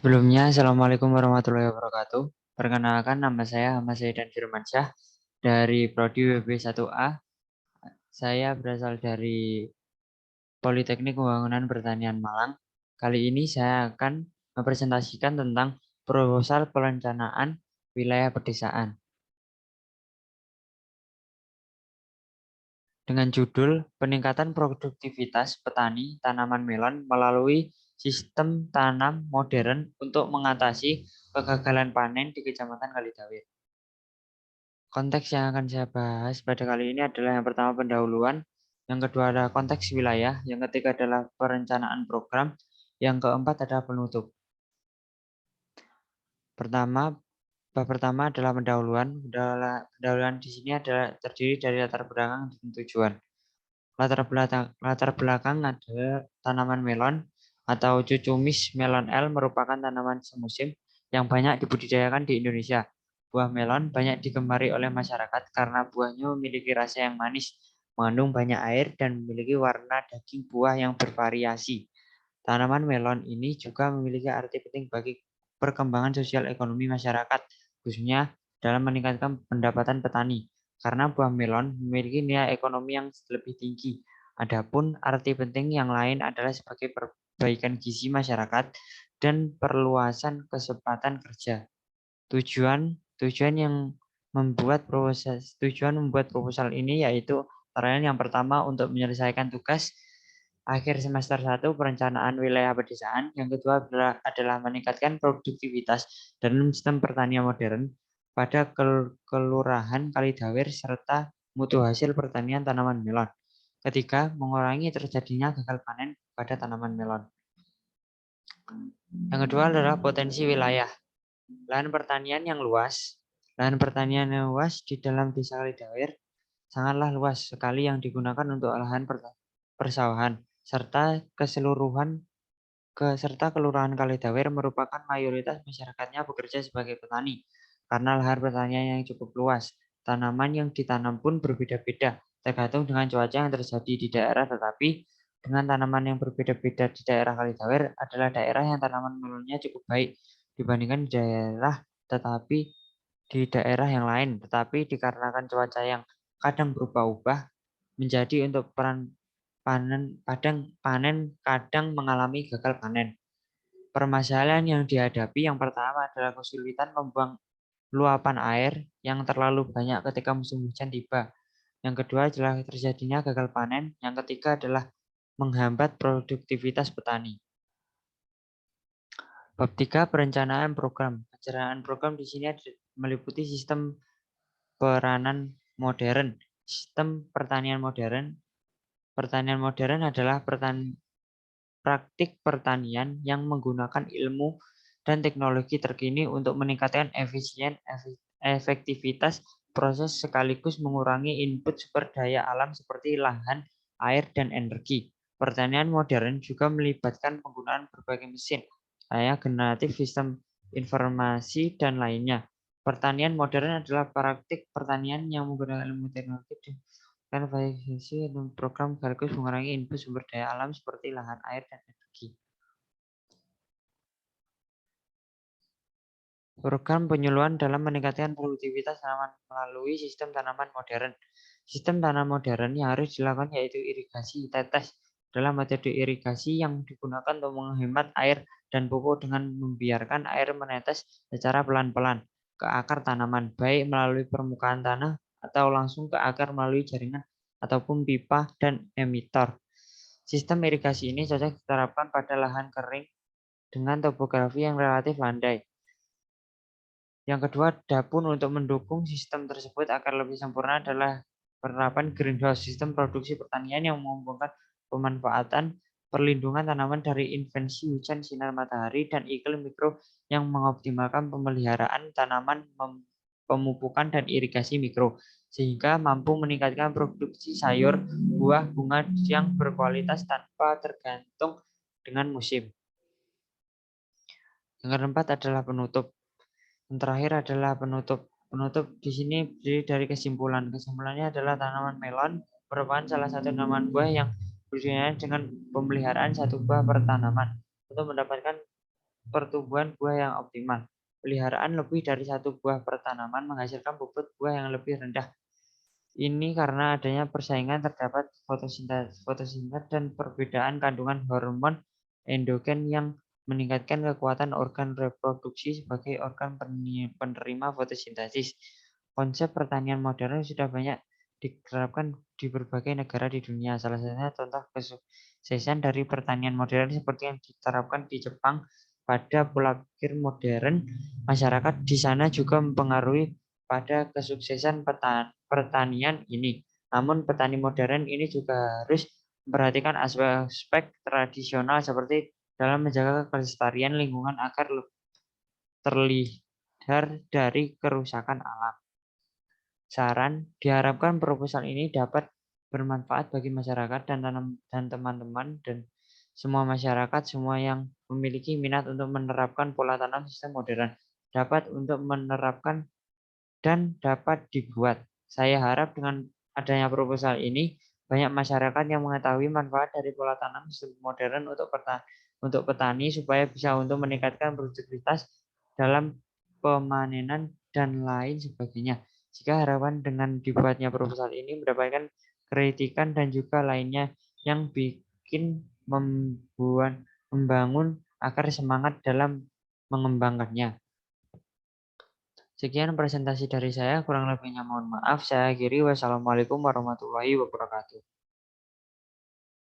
Sebelumnya, Assalamualaikum warahmatullahi wabarakatuh. Perkenalkan, nama saya Ahmad Zaidan Firmansyah dari Prodi WB1A. Saya berasal dari Politeknik Pembangunan Pertanian Malang. Kali ini saya akan mempresentasikan tentang proposal perencanaan wilayah pedesaan dengan judul Peningkatan Produktivitas Petani Tanaman Melon Melalui Sistem Tanam Modern untuk Mengatasi Kegagalan Panen di Kecamatan Kalidawir. Konteks yang akan saya bahas pada kali ini adalah yang pertama pendahuluan, yang kedua adalah konteks wilayah, yang ketiga adalah perencanaan program, yang keempat adalah penutup. Bab pertama adalah pendahuluan. Pendahuluan di sini adalah terdiri dari latar belakang dan tujuan. Latar belakang adalah tanaman melon atau cucumis melon L merupakan tanaman semusim yang banyak dibudidayakan di Indonesia. Buah melon banyak digemari oleh masyarakat karena buahnya memiliki rasa yang manis, mengandung banyak air, dan memiliki warna daging buah yang bervariasi. Tanaman melon ini juga memiliki arti penting bagi perkembangan sosial ekonomi masyarakat, khususnya dalam meningkatkan pendapatan petani. Karena buah melon memiliki nilai ekonomi yang lebih tinggi. Adapun arti penting yang lain adalah sebagai perbaikan gizi masyarakat dan perluasan kesempatan kerja. Tujuan yang membuat proposal ini yaitu yang pertama untuk menyelesaikan tugas akhir semester 1 perencanaan wilayah pedesaan, yang kedua adalah meningkatkan produktivitas dalam sistem pertanian modern pada kelurahan Kalidawir serta mutu hasil pertanian tanaman melon. Ketiga, mengurangi terjadinya gagal panen pada tanaman melon. Yang kedua adalah potensi wilayah. Lahan pertanian yang luas. Lahan pertanian yang luas di dalam desa Kalidawir sangatlah luas sekali yang digunakan untuk lahan persawahan serta kelurahan Kalidawir merupakan mayoritas masyarakatnya bekerja sebagai petani. Karena lahan pertanian yang cukup luas, tanaman yang ditanam pun berbeda-beda tergantung dengan cuaca yang terjadi di daerah, tetapi dengan tanaman yang berbeda-beda di daerah Kalidawir adalah daerah yang tanaman melonnya cukup baik dibandingkan di daerah yang lain, tetapi dikarenakan cuaca yang kadang berubah-ubah menjadi untuk kadang mengalami gagal panen. Permasalahan yang dihadapi yang pertama adalah kesulitan membuang luapan air yang terlalu banyak ketika musim hujan tiba. Yang kedua adalah terjadinya gagal panen. Yang ketiga adalah menghambat produktivitas petani. Bab 3, perencanaan program. Perencanaan program di sini meliputi sistem peranan modern. Sistem pertanian modern. Pertanian modern adalah praktik pertanian yang menggunakan ilmu dan teknologi terkini untuk meningkatkan efektivitas proses sekaligus mengurangi input sumber daya alam seperti lahan, air, dan energi. Pertanian modern juga melibatkan penggunaan berbagai mesin, generatif, sistem informasi, dan lainnya. Pertanian modern adalah praktik pertanian yang menggunakan ilmu teknologi dan variasi dan program sekaligus mengurangi input sumber daya alam seperti lahan, air, dan energi. Program penyuluhan dalam meningkatkan produktivitas tanaman melalui sistem tanaman modern. Sistem tanam modern yang harus dilakukan yaitu irigasi tetes. Dalam metode irigasi yang digunakan untuk menghemat air dan pupuk dengan membiarkan air menetes secara pelan-pelan ke akar tanaman, baik melalui permukaan tanah atau langsung ke akar melalui jaringan ataupun pipa dan emitor. Sistem irigasi ini cocok diterapkan pada lahan kering dengan topografi yang relatif landai. Yang kedua, adapun untuk mendukung sistem tersebut agar lebih sempurna adalah penerapan greenhouse, sistem produksi pertanian yang mengumpulkan pemanfaatan perlindungan tanaman dari invensi hujan, sinar matahari, dan iklim mikro yang mengoptimalkan pemeliharaan tanaman, pemupukan, dan irigasi mikro, sehingga mampu meningkatkan produksi sayur, buah, bunga yang berkualitas tanpa tergantung dengan musim. Yang keempat adalah penutup. Yang terakhir adalah penutup. Penutup di sini berdiri dari kesimpulan. Kesimpulannya adalah tanaman melon merupakan salah satu tanaman buah yang berhubungan dengan pemeliharaan satu buah per tanaman untuk mendapatkan pertumbuhan buah yang optimal. Peliharaan lebih dari satu buah per tanaman menghasilkan bobot buah yang lebih rendah. Ini karena adanya persaingan terdapat fotosintesis dan perbedaan kandungan hormon endogen yang meningkatkan kekuatan organ reproduksi sebagai organ penerima fotosintesis. Konsep pertanian modern sudah banyak diterapkan di berbagai negara di dunia. Salah satunya contoh kesuksesan dari pertanian modern seperti yang diterapkan di Jepang pada pola pikir modern. Masyarakat di sana juga mempengaruhi pada kesuksesan pertanian ini. Namun petani modern ini juga harus memperhatikan aspek tradisional seperti dalam menjaga kelestarian lingkungan agar terhindar dari kerusakan alam. Saran, diharapkan proposal ini dapat bermanfaat bagi masyarakat dan teman-teman dan semua masyarakat, semua yang memiliki minat untuk menerapkan pola tanam sistem modern dapat untuk menerapkan dan dapat dibuat. Saya harap dengan adanya proposal ini, banyak masyarakat yang mengetahui manfaat dari pola tanam sistem modern untuk petani supaya bisa untuk meningkatkan produktivitas dalam pemanenan dan lain sebagainya. Jika harapan dengan dibuatnya proposal ini mendapatkan kritikan dan juga lainnya yang bikin membangun agar semangat dalam mengembangkannya. Sekian presentasi dari saya, kurang lebihnya mohon maaf. Saya akhiri. Wassalamualaikum warahmatullahi wabarakatuh.